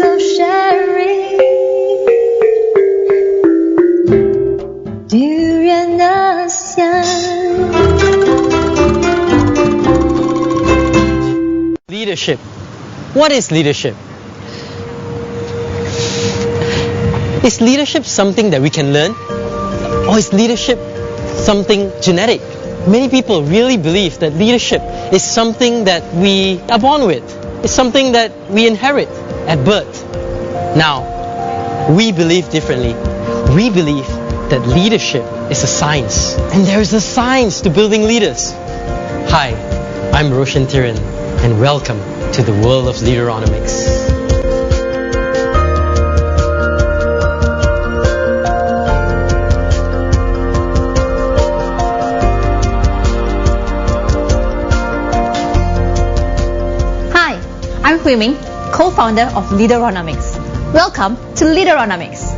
of sharing. Durian ASEAN. Leadership. What is leadership? Is leadership something that we can learn? Or is leadership something genetic? Many people really believe that leadership is something that we are born with. It's something that we inherit at birth. Now, we believe differently. We believe that leadership is a science. And there is a science to building leaders. Hi, I'm Roshan Thiran, and welcome to the world of Leaderonomics. I'm Hui Ming, co-founder of Leaderonomics. Welcome to Leaderonomics.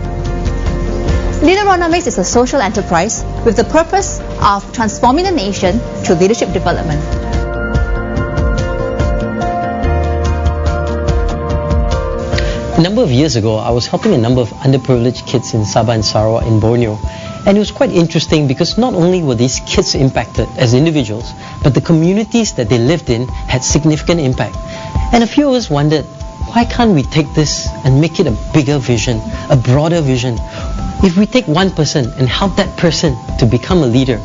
Leaderonomics is a social enterprise with the purpose of transforming the nation through leadership development. A number of years ago, I was helping a number of underprivileged kids in Sabah and Sarawak in Borneo. And it was quite interesting because not only were these kids impacted as individuals, but the communities that they lived in had significant impact. And a few of us wondered, why can't we take this and make it a bigger vision, a broader vision? If we take one person and help that person to become a leader,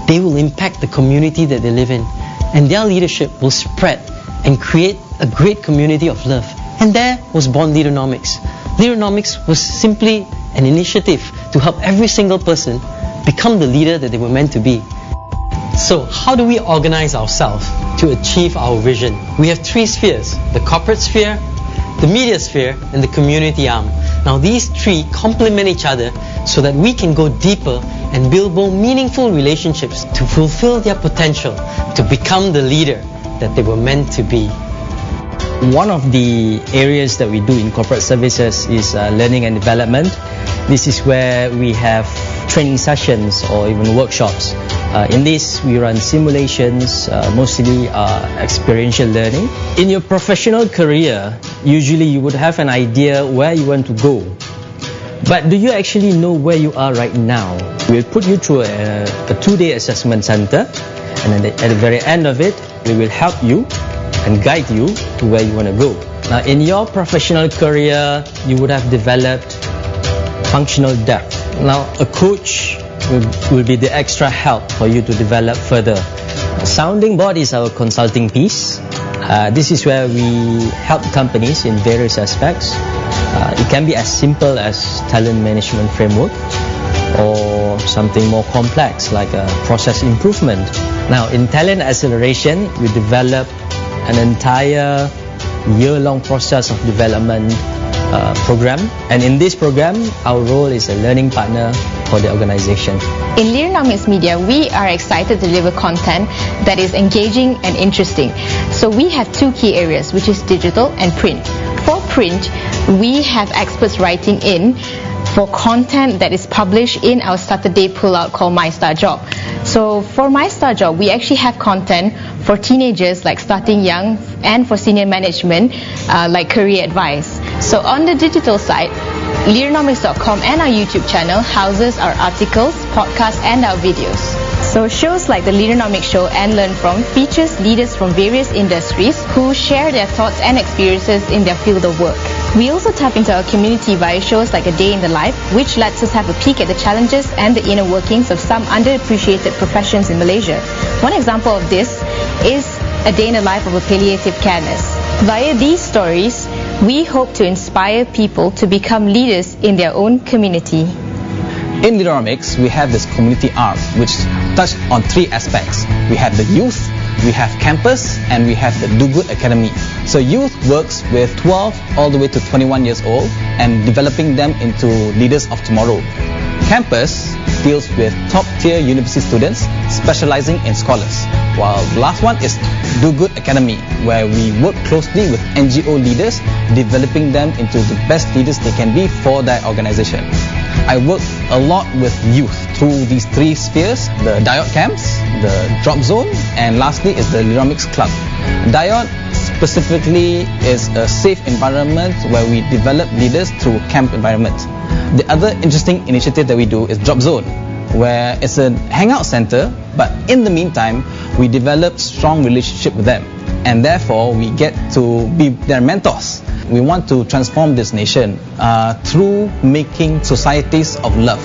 they will impact the community that they live in. And their leadership will spread and create a great community of love. And there was born Leaderonomics. Leaderonomics was simply an initiative to help every single person become the leader that they were meant to be. So how do we organize ourselves to achieve our vision? We have three spheres: the corporate sphere, the media sphere, and the community arm. Now these three complement each other so that we can go deeper and build more meaningful relationships to fulfill their potential to become the leader that they were meant to be. One of the areas that we do in corporate services is learning and development. This is where we have training sessions or even workshops. In this, we run simulations, mostly experiential learning. In your professional career, usually you would have an idea where you want to go. But do you actually know where you are right now? We'll put you through a 2-day assessment center, and then at the very end of it, we will help you and guide you to where you want to go. Now, in your professional career, you would have developed functional depth. Now, a coach will be the extra help for you to develop further. Sounding board is our consulting piece. This is where we help companies in various aspects. It can be as simple as talent management framework or something more complex like a process improvement. Now, in talent acceleration, we develop an entire year-long process of development program, and in this program our role is a learning partner for the organization. In Leaderonomics Media, we are excited to deliver content that is engaging and interesting. So we have two key areas, which is digital and print. For print, we have experts writing in for content that is published in our Saturday pullout called My Star Job. So for My Star Job, we actually have content for teenagers like starting young and for senior management like career advice. So on the digital side, Leaderonomics.com and our YouTube channel houses our articles, podcasts and our videos. So shows like the Leaderonomics Show and Learn From features leaders from various industries who share their thoughts and experiences in their field of work. We also tap into our community via shows like A Day in the Life, which lets us have a peek at the challenges and the inner workings of some underappreciated professions in Malaysia. One example of this is A Day in the Life of a Palliative Care Nurse. Via these stories, we hope to inspire people to become leaders in their own community. In Leaderonomics, we have this community arm which touches on three aspects. We have the youth, we have campus, and we have the Do Good Academy. So youth works with 12 all the way to 21 years old and developing them into leaders of tomorrow. Campus deals with top-tier university students specializing in scholars, while the last one is Do Good Academy, where we work closely with NGO leaders, developing them into the best leaders they can be for their organization. I work a lot with youth through these three spheres: the Diode camps, the drop zone, and lastly is the Leaderonomics Club. Diode specifically is a safe environment where we develop leaders through camp environment. The other interesting initiative that we do is Job Zone, where it's a hangout center, but in the meantime, we develop strong relationship with them, and therefore we get to be their mentors. We want to transform this nation through making societies of love.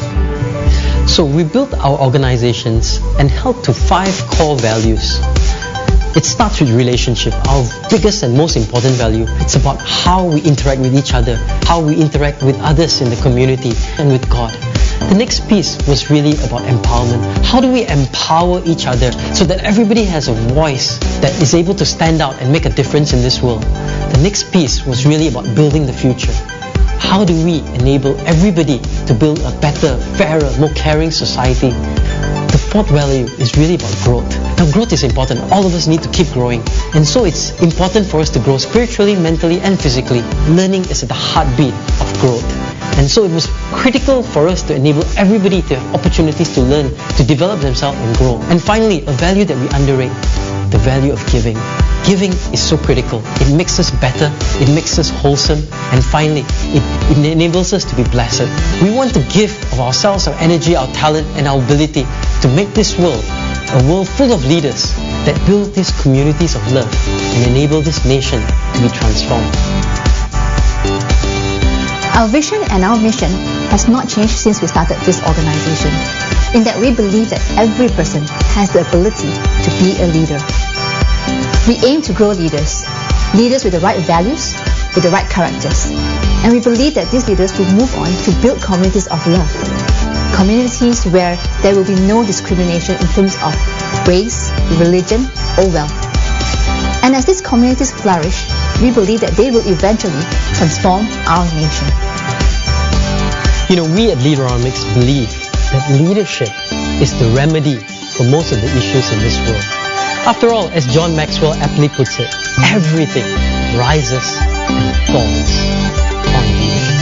So we built our organizations and held to 5 core values. It starts with relationship, our biggest and most important value. It's about how we interact with each other, how we interact with others in the community and with God. The next piece was really about empowerment. How do we empower each other so that everybody has a voice that is able to stand out and make a difference in this world? The next piece was really about building the future. How do we enable everybody to build a better, fairer, more caring society? The 4th value is really about growth. Now, growth is important. All of us need to keep growing. And so it's important for us to grow spiritually, mentally, and physically. Learning is at the heartbeat of growth. And so it was critical for us to enable everybody to have opportunities to learn, to develop themselves and grow. And finally, a value that we underrate, the value of giving. Giving is so critical. It makes us better, it makes us wholesome, and finally, it enables us to be blessed. We want to give of ourselves, our energy, our talent, and our ability to make this world a world full of leaders that build these communities of love and enable this nation to be transformed. Our vision and our mission has not changed since we started this organization, in that we believe that every person has the ability to be a leader. We aim to grow leaders with the right values, with the right characters. And we believe that these leaders will move on to build communities of love. Communities where there will be no discrimination in terms of race, religion, or wealth. And as these communities flourish, we believe that they will eventually transform our nation. You know, we at Leaderonomics believe that leadership is the remedy for most of the issues in this world. After all, as John Maxwell aptly puts it, everything rises and falls on leadership.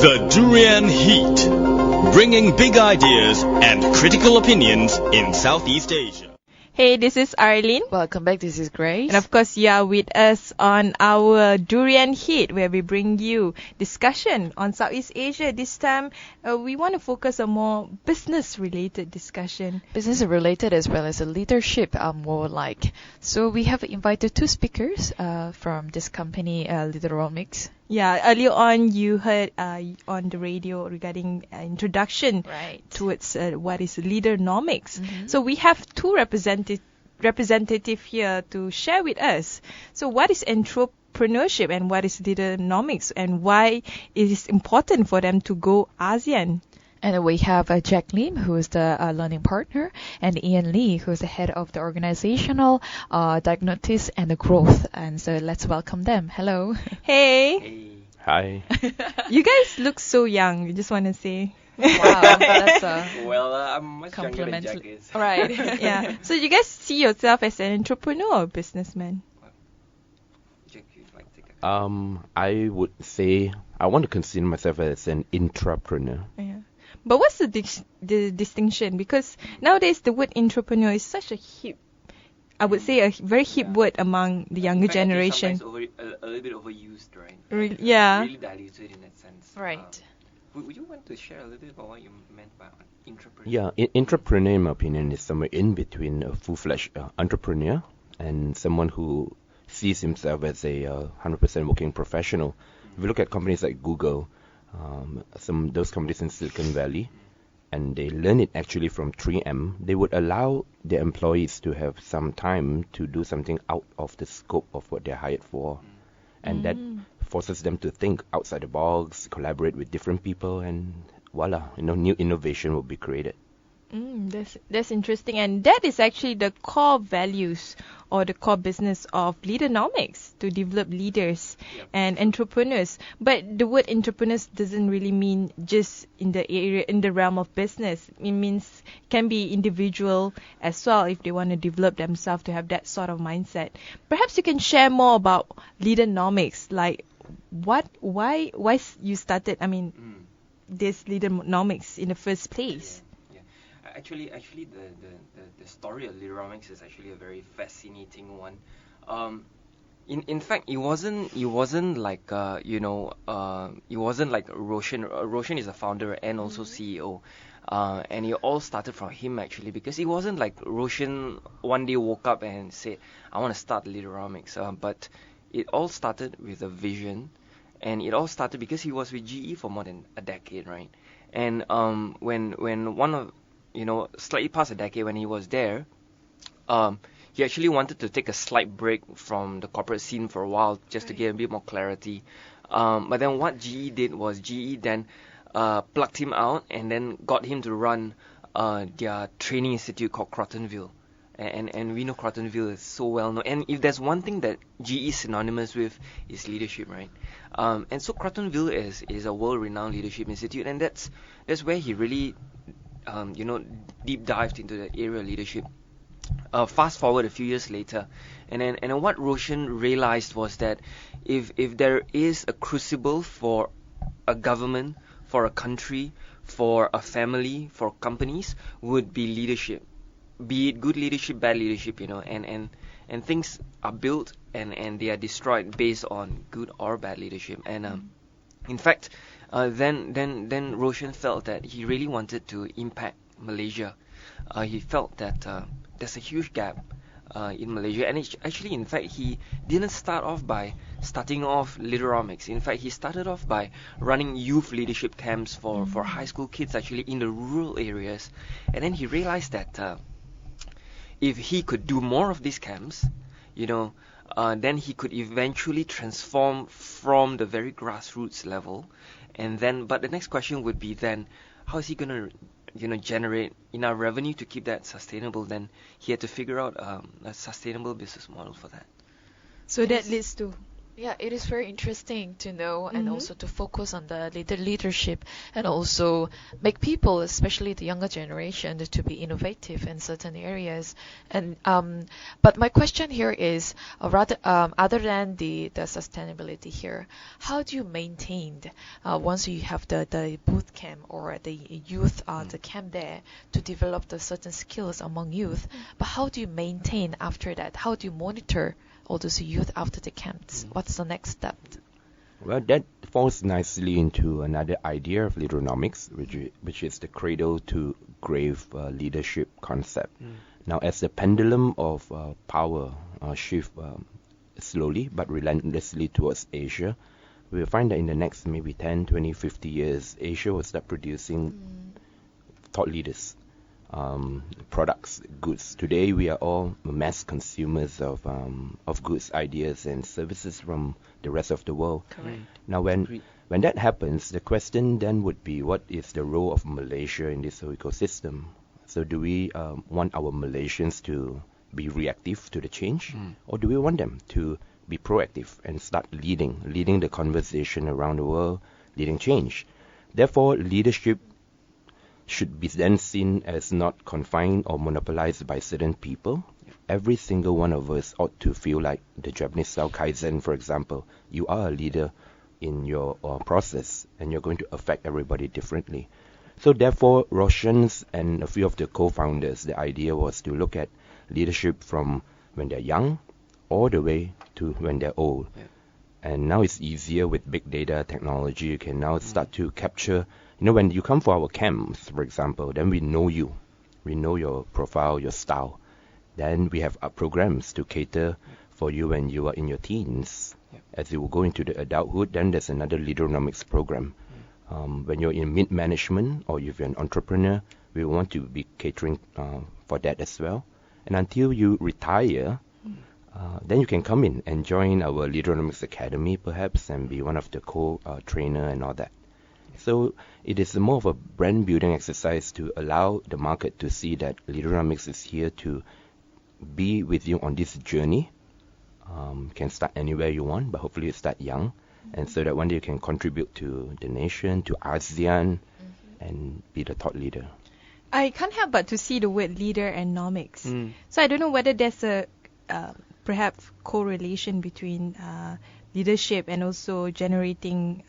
The Durian Heat, bringing big ideas and critical opinions in Southeast Asia. Hey, this is Arlene. Welcome back, this is Grace. And of course, you are with us on our Durian Heat, where we bring you discussion on Southeast Asia. This time, we want to focus on more business-related discussion. Business-related as well as a leadership, more like. So we have invited 2 speakers from this company, Leaderonomics. Yeah, earlier on you heard on the radio regarding introduction towards what is Leaderonomics. Mm-hmm. So we have 2 representative here to share with us. So what is entrepreneurship and what is Leaderonomics, and why it is important for them to go ASEAN? And we have Jack Lim, who is the learning partner, and Ian Lee, who is the head of the organizational diagnostics and the growth. And so let's welcome them. Hello. Hey. Hi. You guys look so young. I just want to say. Wow, that's a I'm much younger than Jack is. Right. Yeah. So you guys see yourself as an entrepreneur or businessman? I would say I want to consider myself as an intrapreneur. Yeah. But what's the distinction? Because nowadays the word entrepreneur is such a hip, I would say a very hip word among the younger generation. Sometimes a little bit overused, right? Yeah. Really diluted in that sense. Right. Would you want to share a little bit about what you meant by entrepreneur? Yeah, entrepreneur, in my opinion, is somewhere in between a full-fledged entrepreneur and someone who sees himself as a 100% working professional. If you look at companies like Google, those companies in Silicon Valley, and they learn it actually from 3M, they would allow their employees to have some time to do something out of the scope of what they're hired for. And that forces them to think outside the box, collaborate with different people, and voila, new innovation will be created. That's interesting, and that is actually the core values or the core business of Leaderonomics, to develop leaders and entrepreneurs. But the word entrepreneurs doesn't really mean just in the realm of business. It means can be individual as well if they want to develop themselves to have that sort of mindset. Perhaps you can share more about Leaderonomics, like why you started. This Leaderonomics in the first place. actually, the story of leaderomics is actually a very fascinating one. In fact, it wasn't like it wasn't like Roshan. Roshan is a founder and also CEO, and it all started from him actually, because it wasn't like Roshan one day woke up and said, "I want to start leaderomics," but it all started with a vision, and it all started because he was with GE for more than a decade, right? And when one of slightly past a decade when he was there, he actually wanted to take a slight break from the corporate scene for a while just to get a bit more clarity. But then what GE did was GE then plucked him out and then got him to run their training institute called Crotonville. And we know Crotonville is so well known. And if there's one thing that GE is synonymous with, is leadership, right? And so Crotonville is a world-renowned leadership institute, and that's where he really deep dived into the area of leadership. Fast forward a few years later, and then what Roshan realized was that if there is a crucible for a government, for a country, for a family, for companies, would be leadership. Be it good leadership, bad leadership, and things are built and they are destroyed based on good or bad leadership. And in fact, then Roshan felt that he really wanted to impact Malaysia. He felt that there's a huge gap in Malaysia, and actually, in fact, he didn't start off by starting off leaderomics. In fact, he started off by running youth leadership camps for high school kids, actually in the rural areas. And then he realized that if he could do more of these camps, then he could eventually transform from the very grassroots level. And then, but the next question would be then, how is he going to generate enough revenue to keep that sustainable? Then he had to figure out a sustainable business model for that. So that leads to Yeah, it is very interesting to know and also to focus on the leadership and also make people, especially the younger generation, to be innovative in certain areas. And but my question here is rather other than the sustainability here, how do you maintain once you have the boot camp or the youth the camp there to develop the certain skills among youth? But how do you maintain after that? How do you monitor all those youth after the camps? What's the next step? Well, that falls nicely into another idea of leaderonomics, which is the cradle to grave leadership concept. Now, as the pendulum of power shift slowly but relentlessly towards Asia, we will find that in the next maybe 10, 20, 50 years, Asia will start producing thought leaders, products, goods. Today we are all mass consumers of goods, ideas and services from the rest of the world. Correct. Now when that happens, the question then would be, what is the role of Malaysia in this whole ecosystem? So do we want our Malaysians to be reactive to the change, or do we want them to be proactive and start leading the conversation around the world, leading change? Therefore, leadership should be then seen as not confined or monopolized by certain people. Every single one of us ought to feel like the Japanese style Kaizen, for example. You are a leader in your process, and you're going to affect everybody differently. So therefore, Roshan's and a few of the co-founders, the idea was to look at leadership from when they're young all the way to when they're old. And now it's easier with big data technology. You can now start to capture, when you come for our camps, for example, then we know you. We know your profile, your style. Then we have programs to cater for you when you are in your teens. As you will go into the adulthood, then there's another leaderonomics program. When you're in mid-management or if you're an entrepreneur, we want to be catering for that as well. And until you retire, then you can come in and join our Leaderonomics Academy perhaps and be one of the co-trainer and all that. So it is more of a brand building exercise to allow the market to see that Leaderonomics is here to be with you on this journey. You can start anywhere you want, but hopefully you start young, and so that one day you can contribute to the nation, to ASEAN, and be the thought leader. I can't help but to see the word leader and nomics. So I don't know whether there's a perhaps correlation between leadership and also generating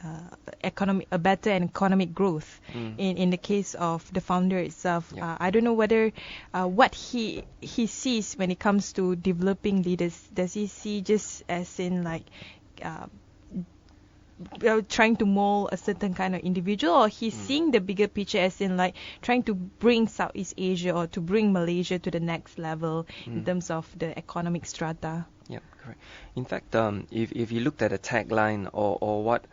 a better economic growth. In the case of the founder itself, I don't know whether what he sees when it comes to developing leaders. Does he see just as in like trying to mold a certain kind of individual, or he's seeing the bigger picture as in like trying to bring Southeast Asia or to bring Malaysia to the next level in terms of the economic strata? Yeah, correct. In fact, if you looked at a tagline or what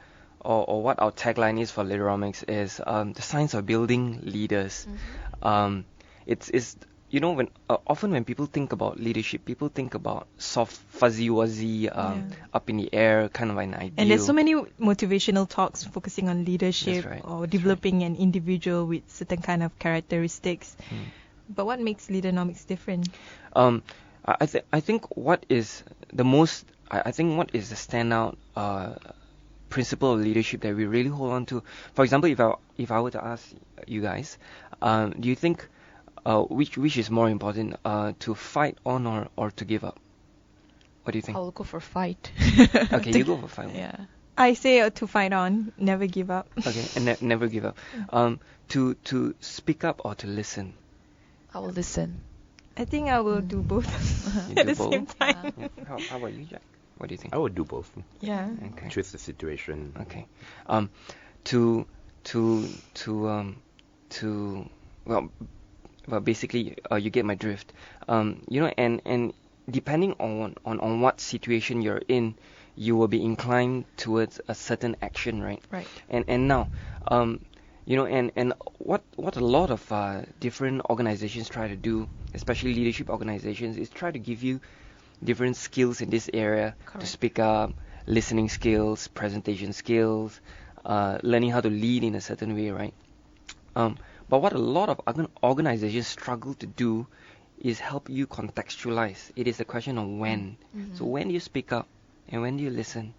our tagline is for Leaderomics is the science of building leaders. It's when often when people think about leadership, people think about soft, fuzzy wuzzy, up in the air kind of an ideal. And there's so many motivational talks focusing on leadership or developing an individual with certain kind of characteristics. But what makes Leaderomics different? I think what is the most what is the standout principle of leadership that we really hold on to. For example, if I were to ask you guys, do you think which is more important, to fight on or to give up? What do you think? I'll go for fight. Okay, you go for fight. Yeah. I say to fight on, never give up. Okay, and never give up. To speak up or to listen? I will listen. I think I will do both at the same time. Yeah. How about you, Jack? What do you think? I would do both. Yeah. Okay. Choose the situation. Okay. Well, basically, you get my drift. And depending on what situation you're in, you will be inclined towards a certain action, right? Right. And now, and what a lot of different organizations try to do, especially leadership organizations, is try to give you different skills in this area. Correct. To speak up, listening skills, presentation skills, learning how to lead in a certain way, right? But what a lot of organizations struggle to do is help you contextualize. It is a question of when. So when do you speak up, and when do you listen?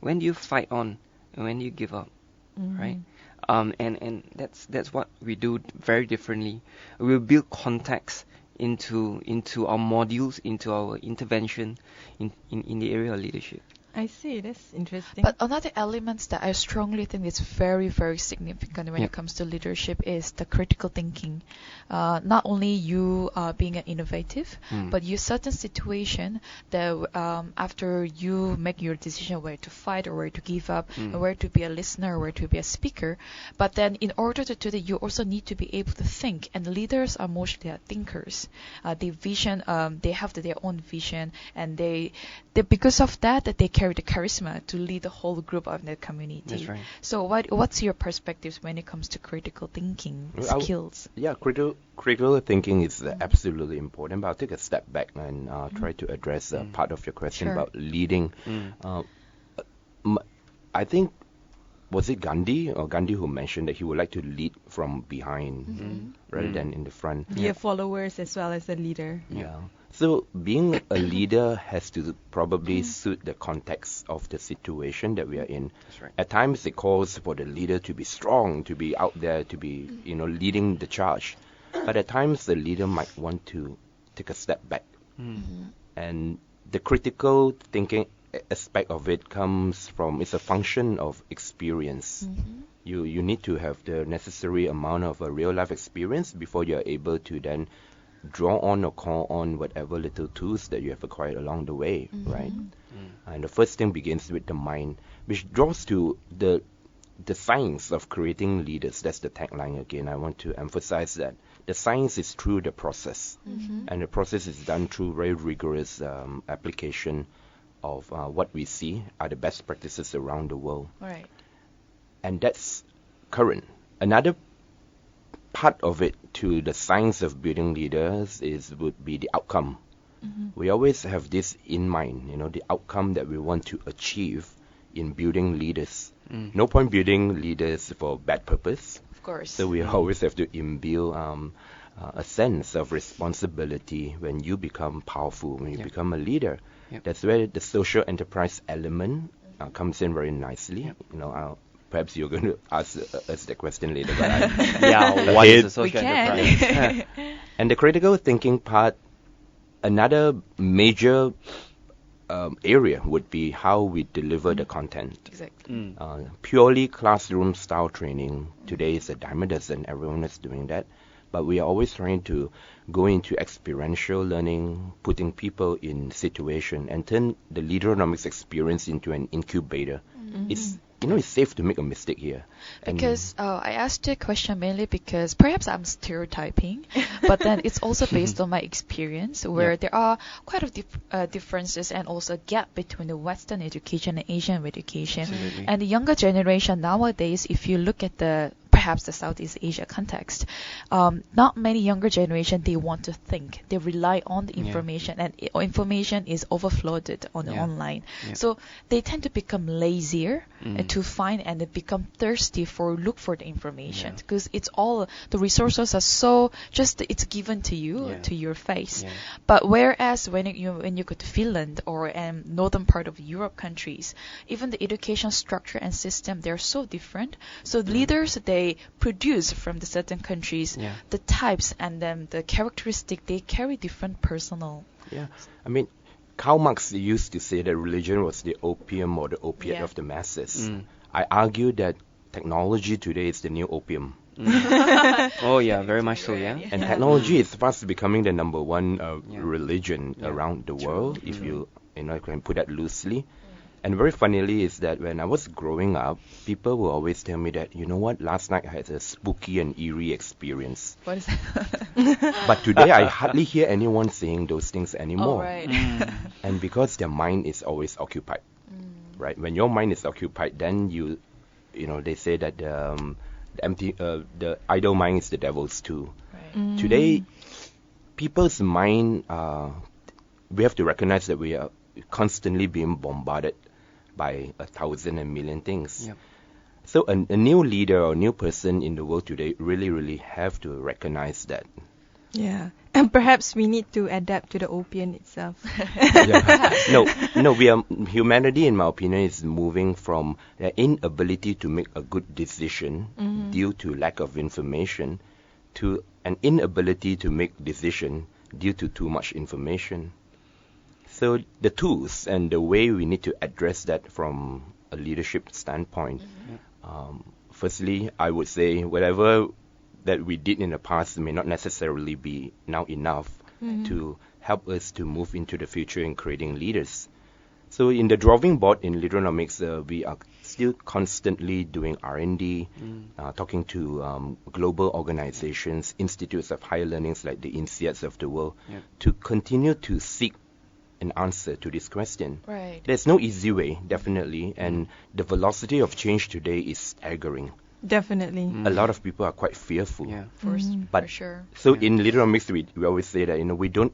When do you fight on, and when do you give up? Right? And that's what we do very differently. We build context into our modules, into our intervention in the area of leadership. I see, that's interesting. But another element that I strongly think is very, very significant when it comes to leadership is the critical thinking. Not only you being an innovative, but you certain situation that after you make your decision where to fight or where to give up, or where to be a listener or where to be a speaker, but then in order to do that, you also need to be able to think. And leaders are mostly thinkers. They have their own vision, and they because of that they carry the charisma to lead the whole group of the community. That's right. So what's your perspectives when it comes to critical thinking skills? Critical thinking is absolutely important, but I'll take a step back and try to address part of your question about leading. I think, was it Gandhi who mentioned that he would like to lead from behind rather than in the front? Be a followers as well as a leader. Yeah. So being a leader has to probably suit the context of the situation that we are in. That's right. At times it calls for the leader to be strong, to be out there, to be leading the charge. But at times the leader might want to take a step back. And the critical thinking aspect of it it's a function of experience. You need to have the necessary amount of real life experience before you're able to then draw on or call on whatever little tools that you have acquired along the way, right? And the first thing begins with the mind, which draws to the science of creating leaders. That's the tagline again. I want to emphasize that the science is through the process, and the process is done through very rigorous application of what we see are the best practices around the world. Right. And that's current. Another part of it to the science of building leaders would be the outcome. We always have this in mind, the outcome that we want to achieve in building leaders. No point building leaders for bad purpose. Of course. So we always have to imbue a sense of responsibility when you become powerful, when you become a leader. That's where the social enterprise element comes in very nicely. Perhaps you're going to ask us the question later. But what is a social enterprise? And the critical thinking part, another major area would be how we deliver the content. Exactly. Purely classroom style training today is a dime a dozen. Everyone is doing that. But we are always trying to go into experiential learning, putting people in situation and turn the leaderonomics experience into an incubator. It's it's safe to make a mistake here. Because I asked the question mainly because perhaps I'm stereotyping, but then it's also based on my experience where there are quite a differences and also a gap between the Western education and Asian education. Absolutely. And the younger generation nowadays, if you look at perhaps the Southeast Asia context, not many younger generation, they want to think. They rely on the information and information is overflooded on the online. So they tend to become lazier to find and they become thirsty look for the information because it's all, the resources are so just, it's given to you, to your face. But whereas when you go to Finland or northern part of Europe countries, even the education structure and system, they're so different. So leaders, they produce from the certain countries the types and then the characteristic, they carry different personal. I mean, Karl Marx used to say that religion was the opium or the opiate of the masses. I argue that technology today is the new opium. Oh yeah, very much so, yeah. And technology is fast becoming the number one religion around the world, if you can put that loosely. And very funnily is that when I was growing up, people will always tell me that, you know what, last night I had a spooky and eerie experience. What is that? But today I hardly hear anyone saying those things anymore. Oh, right. And because their mind is always occupied, right? When your mind is occupied, then they say that the idle mind is the devil's too. Right. Today, people's mind, we have to recognize that we are constantly being bombarded by 1,000 and million things. So a new leader or new person in the world today really have to recognize that. Yeah, and perhaps we need to adapt to the opium itself. Humanity, in my opinion, is moving from the inability to make a good decision due to lack of information to an inability to make decision due to too much information. So the tools and the way we need to address that from a leadership standpoint. Firstly, I would say whatever that we did in the past may not necessarily be now enough to help us to move into the future in creating leaders. So in the drawing board in leaderonomics, we are still constantly doing R&D, talking to global organizations, institutes of higher learnings like the INSEADs of the world, to continue to seek an answer to this question. Right. There's no easy way, definitely, and the velocity of change today is staggering. Definitely. A lot of people are quite fearful. For sure. So in leaderonomics, we always say that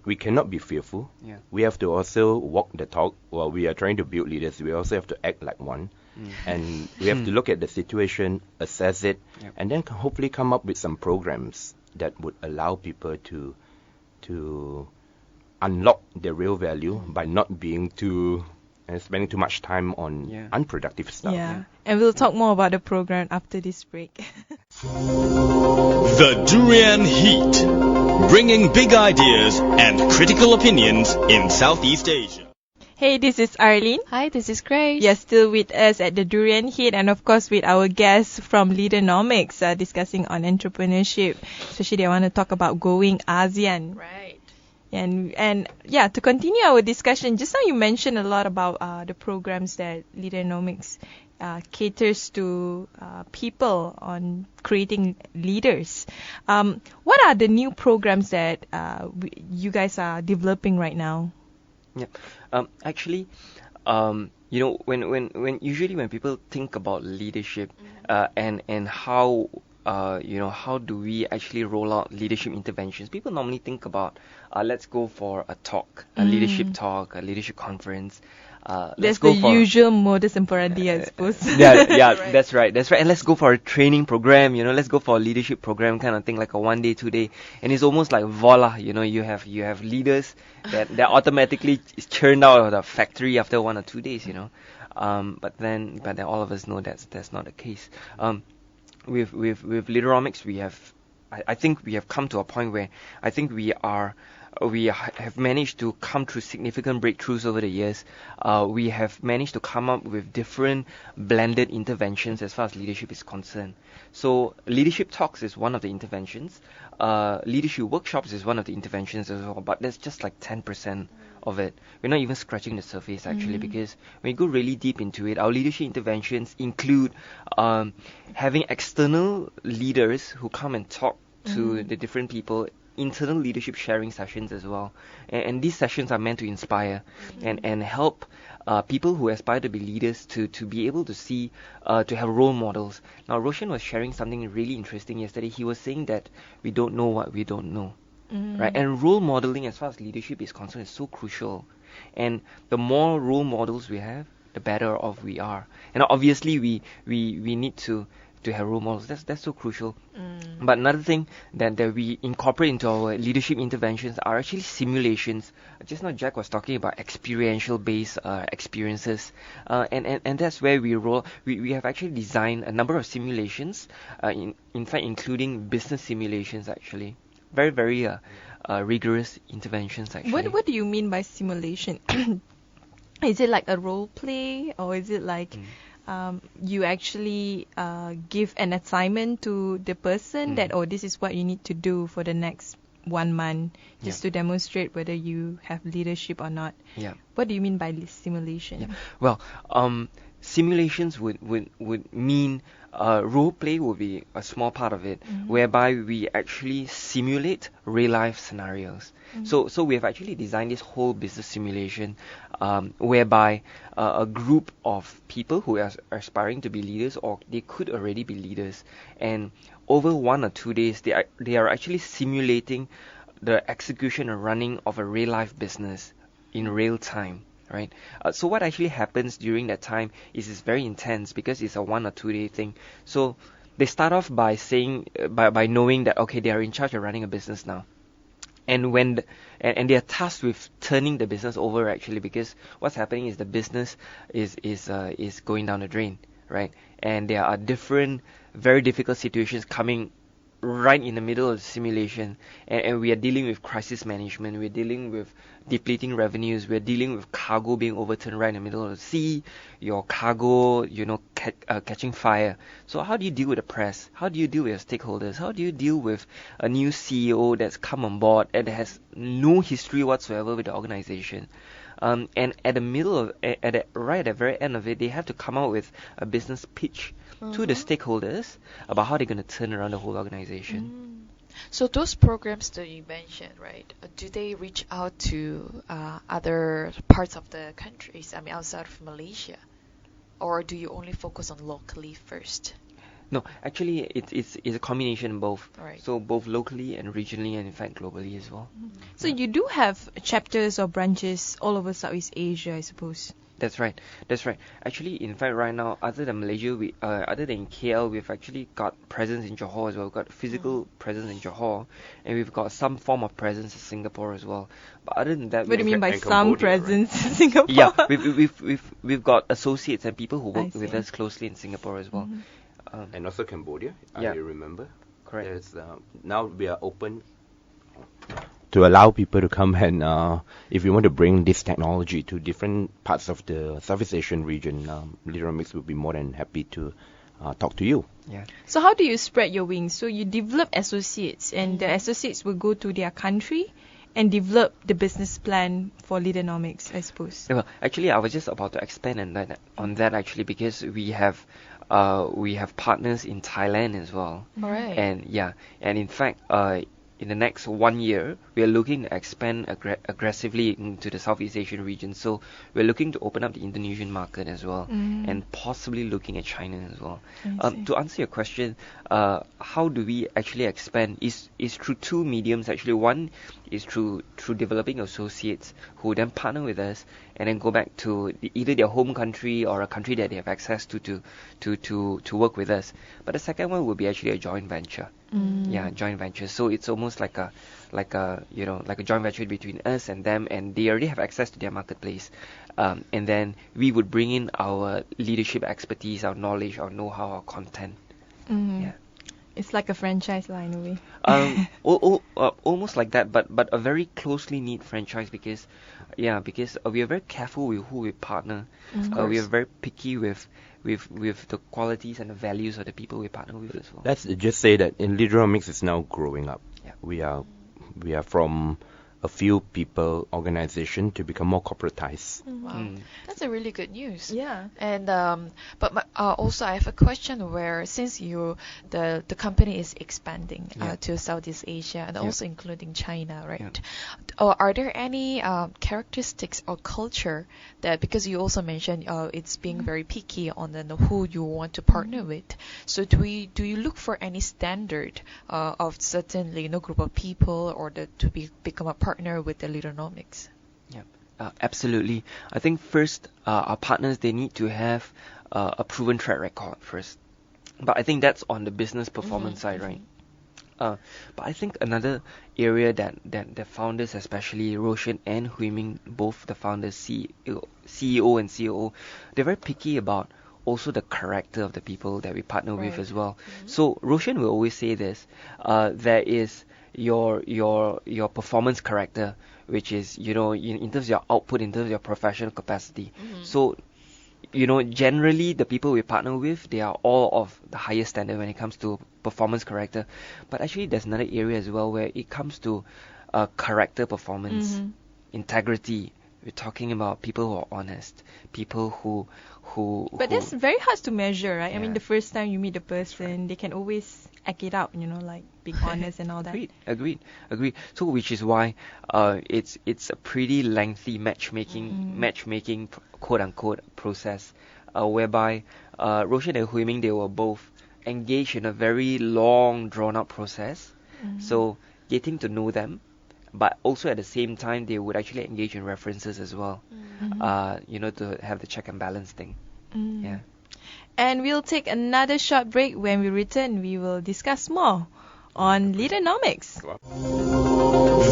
we cannot be fearful. We have to also walk the talk. While we are trying to build leaders, we also have to act like one. And we have to look at the situation, assess it, and then hopefully come up with some programs that would allow people to unlock their real value by not being spending too much time on unproductive stuff. And we'll talk more about the program after this break. The Durian Heat, bringing big ideas and critical opinions in Southeast Asia. Hey, this is Arlene. Hi, this is Grace. You're still with us at the Durian Heat and of course with our guests from Leaderonomics discussing on entrepreneurship. Especially they want to talk about going ASEAN. Right. And to continue our discussion, just now you mentioned a lot about the programs that Leaderonomics caters to people on creating leaders. What are the new programs that you guys are developing right now? Actually, when usually when people think about leadership and how how do we actually roll out leadership interventions, people normally think about let's go for a talk, a leadership talk, a leadership conference. That's the usual modus operandi, I suppose. That's right. And let's go for a training program, let's go for a leadership program kind of thing, like a 1 day, 2 day. And it's almost like voila, you have leaders that automatically is churned out of the factory after 1 or 2 days, But then all of us know that's not the case. With Leaderonomics, I think we have come to a point where I think we are have managed to come through significant breakthroughs over the years. We have managed to come up with different blended interventions as far as leadership is concerned. So leadership talks is one of the interventions. Leadership workshops is one of the interventions as well, but that's just like 10% of it. We're not even scratching the surface actually, because when you go really deep into it, our leadership interventions include having external leaders who come and talk to the different people, internal leadership sharing sessions as well. And these sessions are meant to inspire and help people who aspire to be leaders to be able to see, to have role models. Now, Roshan was sharing something really interesting yesterday. He was saying that we don't know what we don't know. Right? And role modeling as far as leadership is concerned is so crucial. And the more role models we have, the better off we are. And obviously we need to have role models. That's so crucial. But another thing that we incorporate into our leadership interventions are actually simulations. Just now Jack was talking about experiential based experiences, and that's where we have actually designed a number of simulations, in fact including business simulations actually. Very rigorous interventions actually. What do you mean by simulation? Is it like a role play, or is it like you actually give an assignment to the person that, oh, this is what you need to do for the next 1 month, just to demonstrate whether you have leadership or not? What do you mean by simulation? Well, simulations would mean role play would be a small part of it, whereby we actually simulate real life scenarios. So we have actually designed this whole business simulation, whereby a group of people who are aspiring to be leaders, or they could already be leaders, and over 1 or 2 days they are actually simulating the execution and running of a real life business in real time. Right. So what actually happens during that time is it's very intense, because it's a 1 or 2 day thing. So they start off by saying, by knowing that, okay, they are in charge of running a business now. And and they are tasked with turning the business over actually, because what's happening is the business is going down the drain, right? And there are different very difficult situations coming right in the middle of the simulation, and we are dealing with crisis management, we're dealing with depleting revenues, we're dealing with cargo being overturned right in the middle of the sea, your cargo, catching fire. So how do you deal with the press? How do you deal with your stakeholders? How do you deal with a new CEO that's come on board and has no history whatsoever with the organization? And at the middle of, right at the very end of it, they have to come out with a business pitch to the stakeholders about how they're going to turn around the whole organization. So those programs that you mentioned, right, do they reach out to other parts of the countries, I mean outside of Malaysia? Or do you only focus on locally first? No, actually it's a combination of both. Right. So both locally and regionally, and in fact globally as well. So you do have chapters or branches all over Southeast Asia, I suppose. That's right. Actually, in fact, right now, other than Malaysia, other than KL, we've actually got presence in Johor as well. We've got physical presence in Johor, and we've got some form of presence in Singapore as well. But other than that, what do you mean by some presence in Singapore? Yeah, we've got associates and people who work with us closely in Singapore as well. And also Cambodia, I remember. Correct. Now we are open to allow people to come and, if you want to bring this technology to different parts of the Southeast Asian region, Leaderomics will be more than happy to talk to you. Yeah. So how do you spread your wings? So you develop associates, and the associates will go to their country and develop the business plan for Leaderomics, I suppose. Well, actually, I was just about to expand on that actually, because we have partners in Thailand as well. Right. And in fact, in the next 1 year, we are looking to expand aggressively into the Southeast Asian region. So we're looking to open up the Indonesian market as well, and possibly looking at China as well. To answer your question, how do we actually expand? Is through two mediums actually. One is through developing associates who then partner with us and then go back to either their home country or a country that they have access to work with us. But the second one will be actually a joint venture. Yeah, joint venture. So it's almost like a joint venture between us and them, and they already have access to their marketplace. And then we would bring in our leadership expertise, our knowledge, our know-how, our content. Yeah. It's like a franchise line in a way. Almost like that, but a very closely knit franchise because we are very careful with who we partner. We are very picky with the qualities and the values of the people we partner with as well. Let's just say that in Leaderomics is now growing up. Yeah. We are from a few people organization to become more corporatized. Wow, that's a really good news. Yeah. And also I have a question where since the company is expanding to Southeast Asia and also including China, right? Are there any characteristics or culture that, because you also mentioned it's being very picky on who you want to partner with, so do you look for any standard of certainly group of people or become a partner with the Leaderomics? Absolutely. I think first, our partners, they need to have a proven track record first. But I think that's on the business performance side, right? But I think another area that the founders, especially Roshan and Hui-Ming, both the founders, CEO and COO, they're very picky about also the character of the people that we partner with as well. So Roshan will always say this, there is your performance character, which is, in terms of your output, in terms of your professional capacity. So, generally the people we partner with, they are all of the highest standard when it comes to performance character. But actually there's another area as well where it comes to character performance, integrity. We're talking about people who are honest, people who But that's very hard to measure, right? I mean, the first time you meet the person, they can always act it out, like being honest and all that. Agreed. So which is why it's a pretty lengthy matchmaking quote unquote process, whereby Roshan and Hui-Ming, they were both engaged in a very long drawn out process. So getting to know them, but also at the same time they would actually engage in references as well, to have the check and balance thing. And we'll take another short break. When we return, we will discuss more on Leaderomics.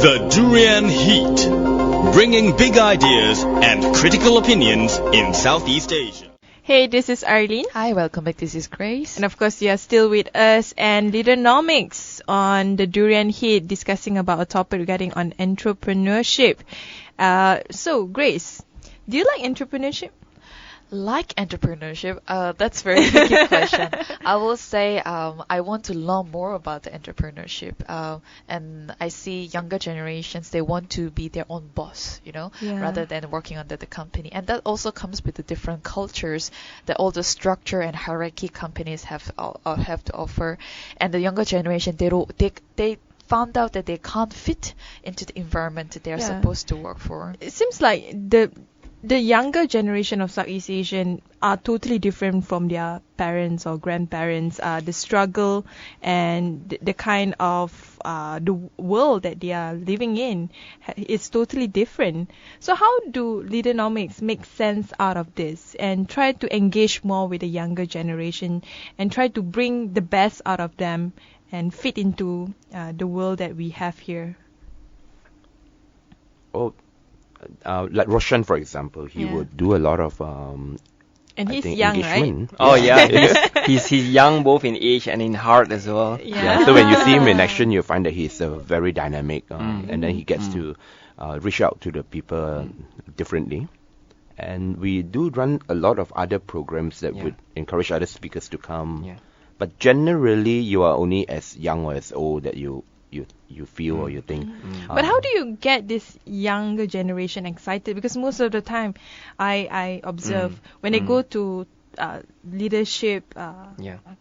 The Durian Heat, bringing big ideas and critical opinions in Southeast Asia. Hey, this is Arlene. Hi, welcome back. This is Grace. And of course, you are still with us and Leaderomics on the Durian Heat, discussing about a topic regarding on entrepreneurship. So, Grace, do you like entrepreneurship? Like entrepreneurship? That's a very tricky question. I will say I want to learn more about the entrepreneurship. And I see younger generations, they want to be their own boss, rather than working under the company. And that also comes with the different cultures that all the structure and hierarchy companies have to offer. And the younger generation, they found out that they can't fit into the environment that they're supposed to work for. It seems like the younger generation of Southeast Asian are totally different from their parents or grandparents. The struggle and the kind of the world that they are living in is totally different. So how do Leaderomics make sense out of this and try to engage more with the younger generation and try to bring the best out of them and fit into the world that we have here? Like Roshan, for example, he would do a lot of and he's young, engagement. right? Oh yeah, he's young both in age and in heart as well. So when you see him in action, you find that he's very dynamic, and then he gets to reach out to the people differently. And we do run a lot of other programs that would encourage other speakers to come. But generally, you are only as young or as old that you feel or you think. But how do you get this younger generation excited? Because most of the time, I observe when they go to leadership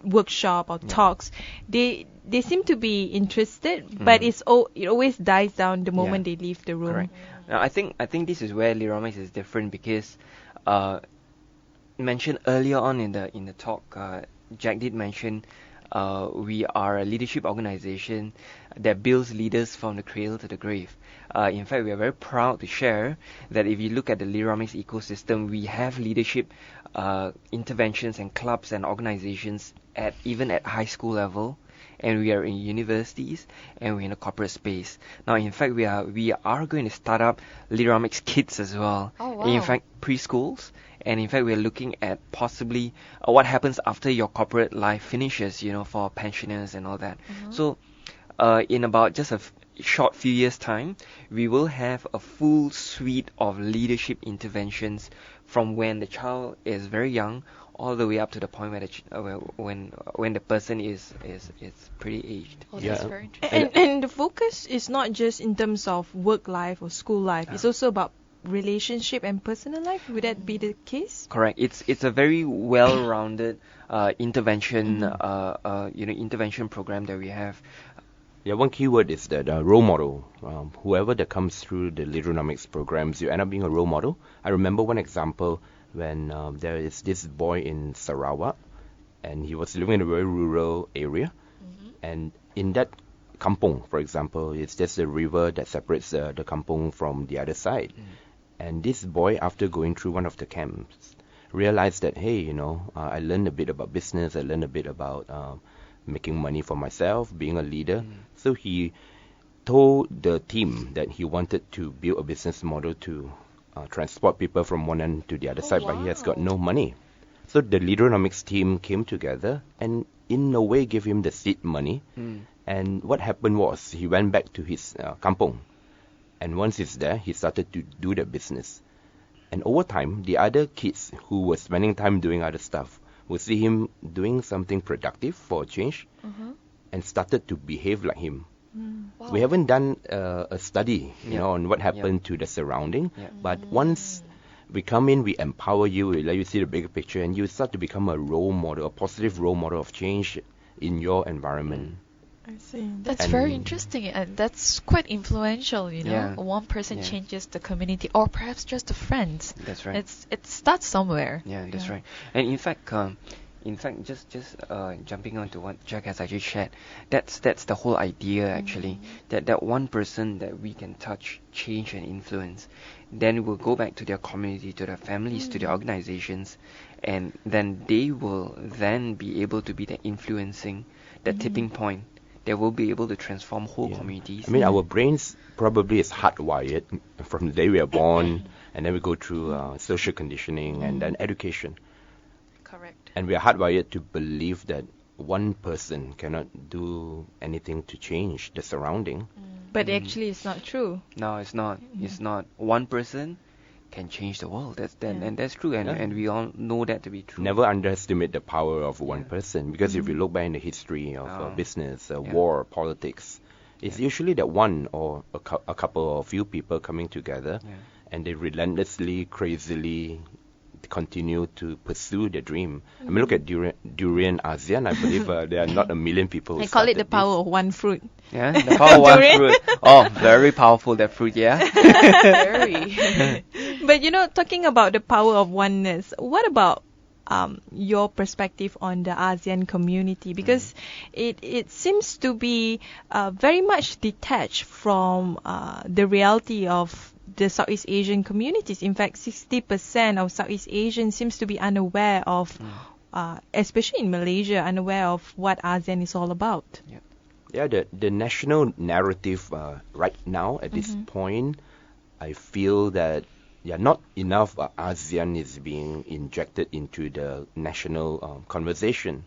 workshop or talks, they seem to be interested, but it always dies down the moment they leave the room. Correct. Now, I think this is where Leaderomics is different because mentioned earlier on in the talk, Jack did mention we are a leadership organization that builds leaders from the cradle to the grave. In fact, we are very proud to share that if you look at the Leaderomics ecosystem, we have leadership interventions and clubs and organizations even at high school level, and we are in universities, and we're in a corporate space. Now, in fact, we are going to start up Leaderomics Kids as well. Oh, wow. In fact, preschools And in fact, we're looking at possibly what happens after your corporate life finishes, for pensioners and all that. So in about just a short few years' time, we will have a full suite of leadership interventions from when the child is very young all the way up to the point where when the person is pretty aged. Oh, that's very interesting. And the focus is not just in terms of work life or school life. It's also about relationship and personal life. Would that be the case? Correct. It's a very well-rounded intervention intervention program that we have. Yeah, one key word is that role model. Whoever that comes through the Leaderonomics programs, you end up being a role model. I remember one example when there is this boy in Sarawak, and he was living in a very rural area, and in that kampong, for example, it's just a river that separates the kampong from the other side. And this boy, after going through one of the camps, realized that, hey, I learned a bit about business, I learned a bit about making money for myself, being a leader. So he told the team that he wanted to build a business model to transport people from one end to the other side, but he has got no money. So the Leaderonomics team came together and in a way gave him the seed money. And what happened was he went back to his kampong. And once he's there, he started to do the business. And over time, the other kids who were spending time doing other stuff would see him doing something productive for a change and started to behave like him. Wow. We haven't done a study, on what happened to the surrounding, but once we come in, we empower you, we let you see the bigger picture, and you start to become a role model, a positive role model of change in your environment. I see. That's very interesting, and that's quite influential, Yeah. One person Yeah. changes the community, or perhaps just the friends. That's right. It starts somewhere. Yeah, that's right. And in fact, just jumping on to what Jack has actually shared, that's the whole idea actually. That one person that we can touch, change, and influence, then we'll go back to their community, to their families, to their organizations, and then they will then be able to be the influencing, the tipping point that will be able to transform whole communities. I mean, our brains probably is hardwired from the day we are born, and then we go through social conditioning and then education. Correct. And we are hardwired to believe that one person cannot do anything to change the surrounding. But actually, it's not true. No, it's not. It's not. One person can change the world. And that's true. And we all know that to be true. Never underestimate the power of one person, because if you look back in the history of business, war, politics, it's usually that one or a couple or a few people coming together, and they relentlessly, crazily continue to pursue their dream. I mean, look at Durian ASEAN. I believe there are not a million people who I call it the started power this. of one fruit. Yeah, the power of one fruit. Oh, very powerful, that fruit, yeah. Very. But talking about the power of oneness, what about your perspective on the ASEAN community? Because it seems to be very much detached from the reality of the Southeast Asian communities. In fact, 60% of Southeast Asians seems to be unaware of, especially in Malaysia, unaware of what ASEAN is all about. Yeah, the national narrative right now at this point, I feel that not enough ASEAN is being injected into the national conversation.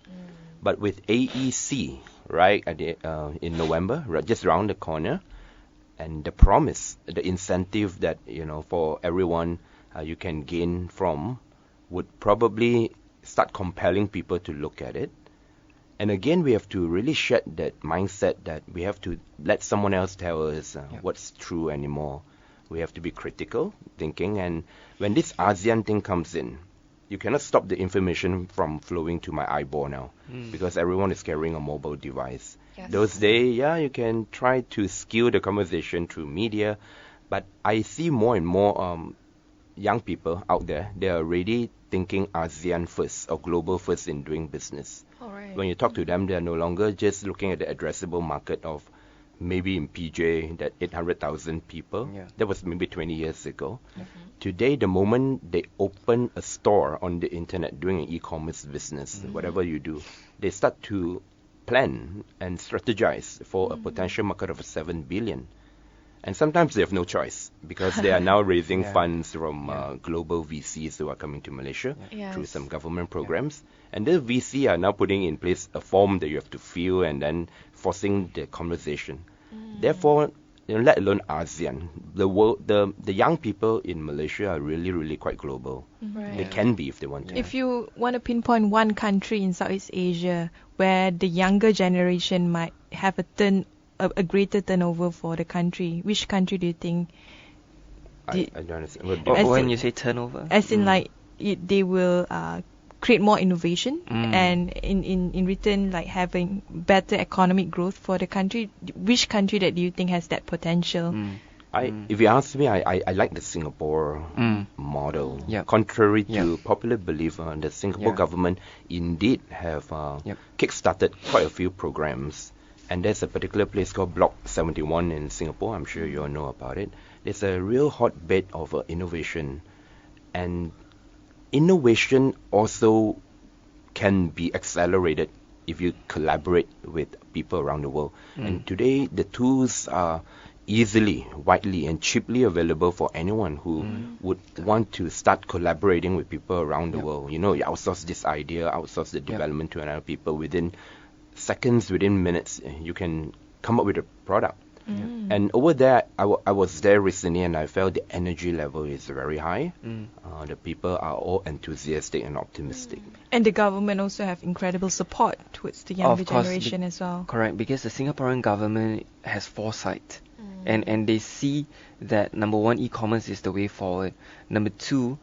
But with AEC, right, in November, just around the corner, and the promise, the incentive that, for everyone you can gain from would probably start compelling people to look at it. And again, we have to really shed that mindset that we have to let someone else tell us what's true anymore. We have to be critical thinking. And when this ASEAN thing comes in, you cannot stop the information from flowing to my eyeball now, because everyone is carrying a mobile device. Yes. Those days, you can try to skew the conversation through media, but I see more and more young people out there. They are already thinking ASEAN first or global first in doing business. All right. When you talk to them, they are no longer just looking at the addressable market of maybe in PJ that 800,000 people. That was maybe 20 years ago. Today, the moment they open a store on the internet doing an e-commerce business, whatever you do, they start to plan and strategize for a potential market of 7 billion. And sometimes they have no choice because they are now raising Yeah. funds from global VCs who are coming to Malaysia through Yes. some government programs. And the VC are now putting in place a form that you have to fill and then forcing the conversation. Therefore, let alone ASEAN, the world, the young people in Malaysia are really quite global. Right. They can be if they want to. If you want to pinpoint one country in Southeast Asia where the younger generation might have a greater turnover for the country, which country do you think? I don't understand. What do Or you when think? you say turnover, As in, like, they will create more innovation and in return, like, having better economic growth for the country. Which country that do you think has that potential? If you ask me, I like the Singapore model. Yep. Contrary to Yep. popular belief, the Singapore Yeah. government indeed have Yep. kick-started quite a few programs. And there's a particular place called Block 71 in Singapore. I'm sure you all know about it. There's a real hotbed of innovation. And innovation also can be accelerated if you collaborate with people around the world. And today, the tools are easily, widely, and cheaply available for anyone who would want to start collaborating with people around the world. You know, you outsource this idea, outsource the development to another people. Within seconds, within minutes, you can come up with a product. And over there, I was there recently, and I felt the energy level is very high. The people are all enthusiastic and optimistic. And the government also have incredible support towards the younger Of course, generation as well. correct, because the Singaporean government has foresight, and they see that number one, e-commerce is the way forward. Number two,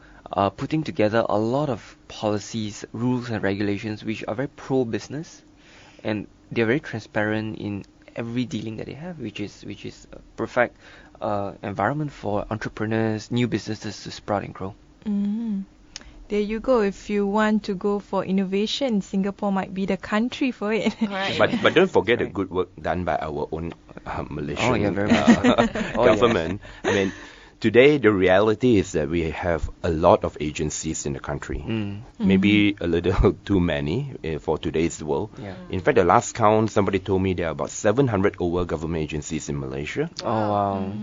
putting together a lot of policies, rules, and regulations which are very pro-business, and they're very transparent in every dealing that they have, which is a perfect environment for entrepreneurs, new businesses to sprout and grow. There you go. If you want to go for innovation, Singapore might be the country for it. Right. But don't forget the good work done by our own Malaysian Oh, yeah, very much. Oh, government. I mean, today the reality is that we have a lot of agencies in the country. Maybe a little too many for today's world. Yeah. In fact, the last count, somebody told me there are about 700 over government agencies in Malaysia. Oh wow,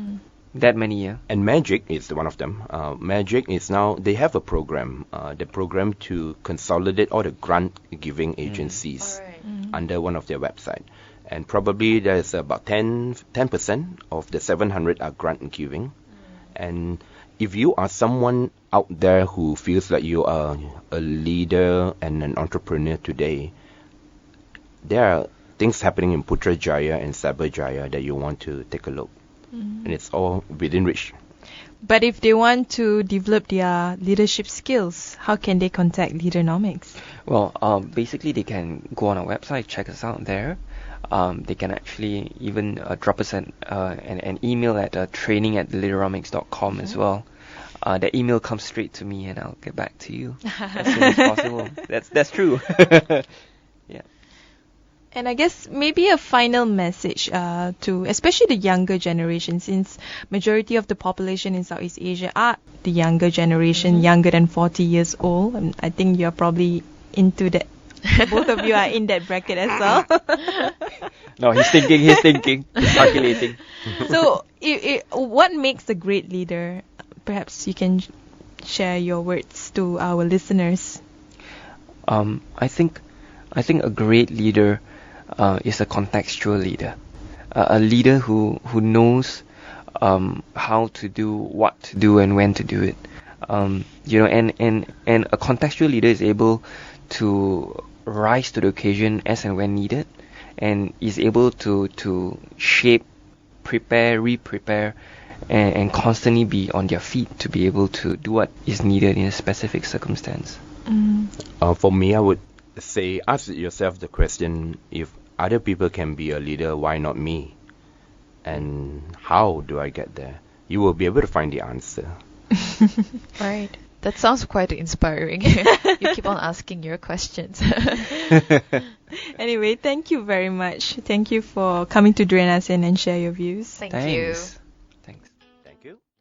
that many, yeah. And Magic is one of them. Magic is now, they have a program, the program to consolidate all the grant-giving agencies under one of their website. And probably there's about 10% of the 700 are grant-giving. And if you are someone out there who feels like you are a leader and an entrepreneur today, there are things happening in Putrajaya and Cyberjaya that you want to take a look. And it's all within reach. But if they want to develop their leadership skills, how can they contact Leadernomics? Well, basically they can go on our website, check us out there. They can actually even drop us an email at training@leaderomics.com as well. That email comes straight to me, and I'll get back to you as soon as possible. That's true. Yeah. And I guess maybe a final message to especially the younger generation, since majority of the population in Southeast Asia are the younger generation, younger than 40 years old. And I think you're probably into that. Both of you are in that bracket as well. No, he's thinking, he's calculating. So, what makes a great leader? Perhaps you can share your words to our listeners. I think a great leader is a contextual leader, a leader who knows how to do, what to do, and when to do it. And a contextual leader is able to rise to the occasion as and when needed, and is able to shape, prepare, re-prepare, and constantly be on their feet to be able to do what is needed in a specific circumstance. For me, I would say, ask yourself the question, if other people can be a leader, why not me? And how do I get there? You will be able to find the answer. Right. That sounds quite inspiring. You keep on asking your questions. Anyway, thank you very much. Thank you for coming to Durian ASEAN and share your views. Thank you. Thanks.